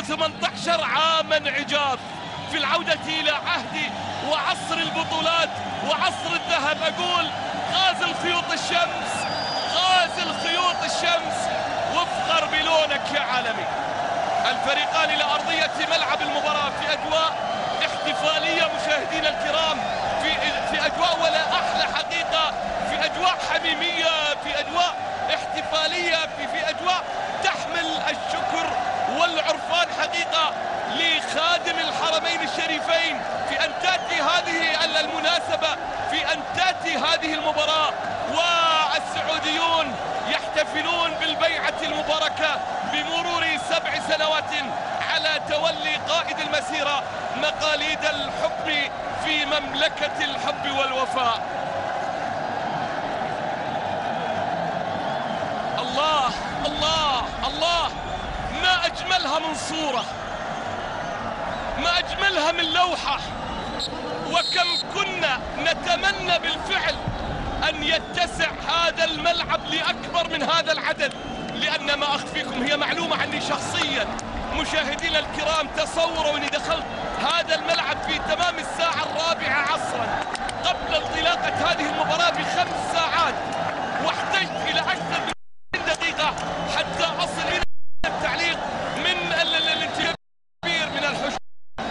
18 عاما عجاف في العودة إلى عهد وعصر البطولات وعصر الذهب. أقول غازل خيوط الشمس، غازل خيوط الشمس، وافخر بلونك يا عالمي. الفريقان إلى أرضية ملعب المباراة في أجواء احتفالية مشاهدينا الكرام، في أجواء ولا أحلى حقيقة، في أجواء حميمية، في أجواء احتفالية، في أجواء تحمل الشكر والعرفان حقيقة لخادم الحرمين الشريفين في أن تأتي هذه المناسبة، في أن تأتي هذه المباراة، والسعوديون يحتفلون بالبيعة المباركة بمرور 7 سنوات على تولي قائد المسيرة مقاليد الحكم في مملكة الحب والوفاء. الله الله الله، ما أجملها من صورة، ما أجملها من لوحة، وكم كنا نتمنى بالفعل أن يتسع هذا الملعب لأكبر من هذا العدد، لأن ما أخفيكم هي معلومة عني شخصيا. مشاهدينا الكرام، تصوروا أني دخلت هذا الملعب في تمام الساعة 4 عصرا قبل انطلاقة هذه المباراة ب5 ساعات، واحتجت إلى أكثر من دقيقة حتى أصل إلى التعليق من الكبير من الحشود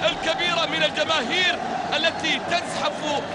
الكبيرة من الجماهير التي تزحف